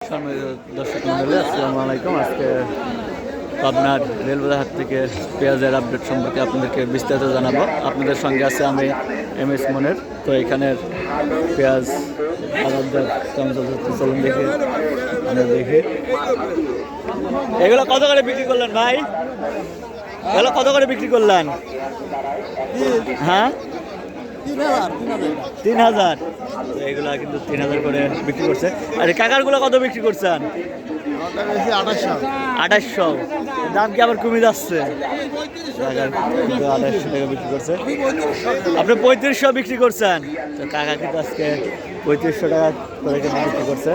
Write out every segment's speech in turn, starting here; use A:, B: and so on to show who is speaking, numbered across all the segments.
A: দর্শক মন্ডলী আসসালামু আলাইকুম। আজকে পাবনার রেলবাজার হাট থেকে পেঁয়াজের আপডেট সম্পর্কে আপনাদেরকে বিস্তারিত জানাবো। আপনাদের সঙ্গে আছে আমি MS মনের। তো এখানের পেঁয়াজ আলাদা কেমন চলছে চলুন দেখি, আমরা দেখি এগুলো কত করে বিক্রি করলেন ভাই? এগুলো কত করে বিক্রি করলেন? হ্যাঁ 3000। এগুলা কিন্তু 3000 করে বিক্রি করছে। আর কাকারগুলো কত বিক্রি করছেন? 2800। দাম কি আবার কমে যাচ্ছে? 2800 টাকা বিক্রি করছে। আপনি 3500 বিক্রি করছেন। তো কাকা কিন্তু আজকে 3500 টাকা করে কিন্তু বিক্রি করছে।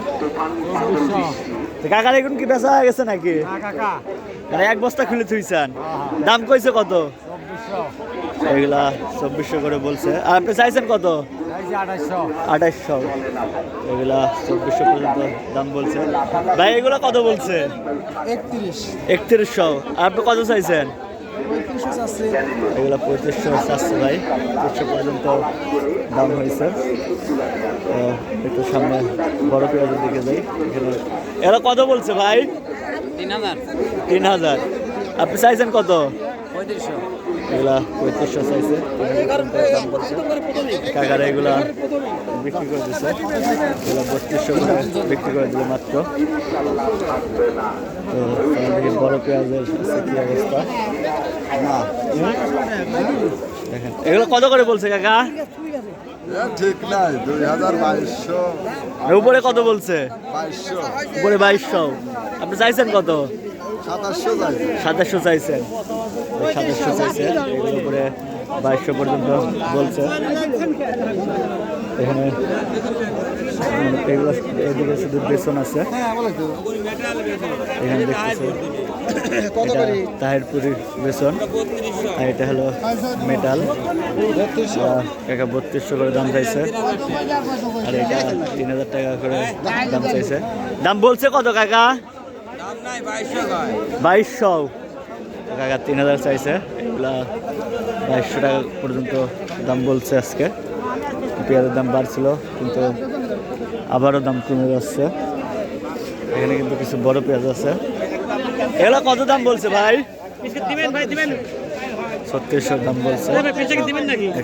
A: কাকার এখন কি বেচা হয়ে গেছে নাকি? মানে এক বস্তা খুলে থুইছেন। দাম কইছে কত? এগুলা 2400 করে বলছে। আর আপনি চাইছেন কত? 2800। এগুলা 2400 পর্যন্ত দাম বলছে ভাই। এগুলা কত বলছে? 3100। আর আপনি কত চাইছেন? এগুলা 3500 চাচ্ছে ভাই। 3500 পর্যন্ত দাম হয়েছে। একটু সামনে বড় পেঁয়াজের দিকে যাই। এখানে এরা কত বলছে ভাই? 3000। আপনি চাইছেন কত? 3500। এগুলা 3500 চাইছে। কাকারা এগুলা বিক্রি করে দিচ্ছে। এগুলা 3200 করে বিক্রি করে দিল মাত্র। তো দেখি বড় পেঁয়াজের কি অবস্থা। দেখেন এগুলো কত করে বলছে কাকা?
B: ঠিক নাই, 2200।
A: উপরে কত বলছে?
B: 2200।
A: উপরে 2200। আপনি চাইছেন কত?
B: 2700
A: চাইছেন। 2700 চাইছে। এগুলোর উপরে 2200 পর্যন্ত বলছে। এখানে এগুলো এদিকে শুধু বেসন আছে। এখানে দেখতেছে এটা তাহিরপুরির বেসন, আর এটা হলো মেটাল। কাকা 3200 করে দাম চাইছে। আর এটা 3000 টাকা করে দাম চাইছে। দাম বলছে কত কাকা? 2200। কাকা 3000 চাইছে। এগুলা 2200 টাকা পর্যন্ত দাম বলছে। আজকে পেঁয়াজের দাম বাড়ছিল কিন্তু আবারও দাম কমে যাচ্ছে। এখানে কিন্তু কিছু বড় পেঁয়াজ আছে। এগুলো কত দাম বলছে ভাই? 3600 দাম বলছে।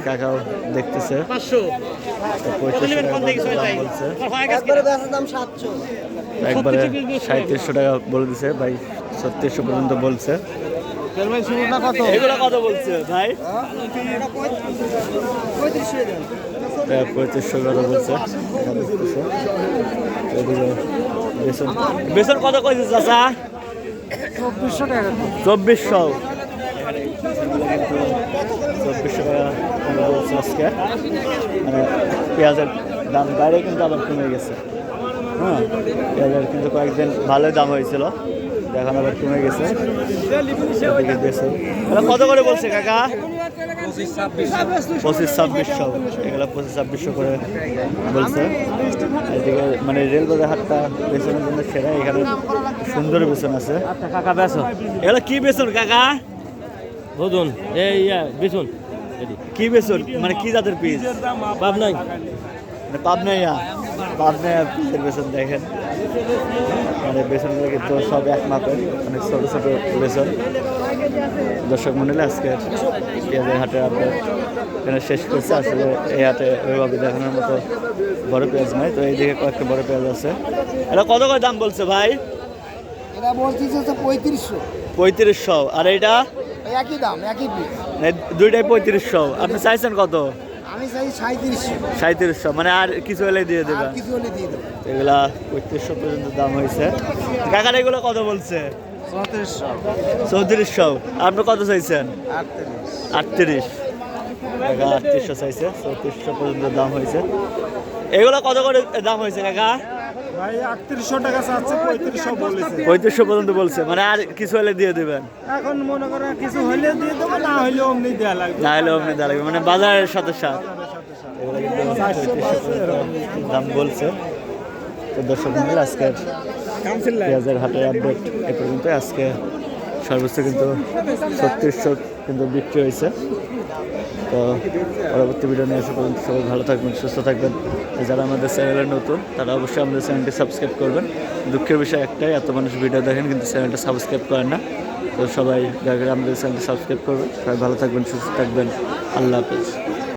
A: কাকাও দেখতেছে 3500 একবারে 3700 টাকা বলে দিছে ভাই। 3600 পর্যন্ত বলছে। এগুলো কত বলছে ভাই? 3500 করে বলছে। বেসন কত কইছে চাচা? 2400 টাকা। 2400 টাকা বলছে আজকে। মানে পেঁয়াজের দাম বাইরে কিন্তু আবার কমে গেছে। হ্যাঁ, পেঁয়াজের কিন্তু কয়েকদিন ভালোই দাম হয়েছিল, এখন আবার কমে গেছে। বেসন কত করে বলছে কাকা? 2500-2600। এগুলো 2500-2600 করে বলছে। এদিকে মানে রেলবাজার হাটটা বেসনের জন্য সেরা। এখানে সুন্দর বেসন আছে। আচ্ছা কাকা বেসন এগুলো কি বেসন কাকা?
C: বুঝুন এই বেসন
A: কি বেসন মানে কি জাতের পিস?
C: পাবনাই
A: পাবনাইয়া পিসের বেসন। দেখেন মানে বেসনগুলো কিন্তু সব এক মাপের, অনেক ছোট ছোট বেসন। দর্শক মন্ডলী আজকে পেঁয়াজের হাটের আপডেট এখানে শেষ করছে। আসলে এই হাটে ওইভাবে দেখানোর মতো বড় পেঁয়াজ নয়। তো এইদিকে কয়েকটা বড় পেঁয়াজ আছে। এটা কত করে দাম বলছে ভাই?
B: এটা বলতেছে 3500।
A: 3500। আর এইটা
B: একই দাম, একই পিস।
A: দুইটাই 3500। আপনি চাইছেন কত?
B: আমি চাই 3700।
A: 3700 মানে আর কিছু হলে দিয়ে দেবেন?
B: কিছু হলে দিয়ে দেবো।
A: এগুলা 3500 পর্যন্ত দাম হয়েছে। কাকার এগুলো কত বলছে? 3400। আপনি কত চাইছেন? 38। কাকা 3800 চাইছে। 3400 পর্যন্ত দাম হয়েছে। এগুলো কত করে দাম হয়েছে কাকা?
B: ভাই 3800 টাকা চাচ্ছে, 3500 বলেছে।
A: 3500 পর্যন্ত বলছে, মানে আর কিছু হলে দিয়ে দেবেন?
B: এখন মনে করেন কিছু হলে দিয়ে দেবো, না হলে অমনি দেওয়া লাগবে।
A: না হলে অমনি দেওয়া লাগবে, মানে বাজারের সাথে সাথ। এগুলো কিন্তু 3500 দাম বলছে। তো দর্শক মন্ডলী আজকের পেঁয়াজের হাটের আপডেট এ পর্যন্ত। আজকে সর্বোচ্চ কিন্তু 3600 কিন্তু বিক্রি হয়েছে। তো পরবর্তী ভিডিও নিয়ে আসা পর্যন্ত সবাই ভালো থাকবেন, সুস্থ থাকবেন। যারা আমাদের চ্যানেলে নতুন তারা অবশ্যই আমাদের চ্যানেলটি সাবস্ক্রাইব করবেন। দুঃখের বিষয় একটাই, এত মানুষ ভিডিও দেখেন কিন্তু চ্যানেলটা সাবস্ক্রাইব করেন না। তো সবাই দয়া করে আমাদের চ্যানেলটি সাবস্ক্রাইব করবেন। সবাই ভালো থাকবেন, সুস্থ থাকবেন। আল্লাহ হাফেজ।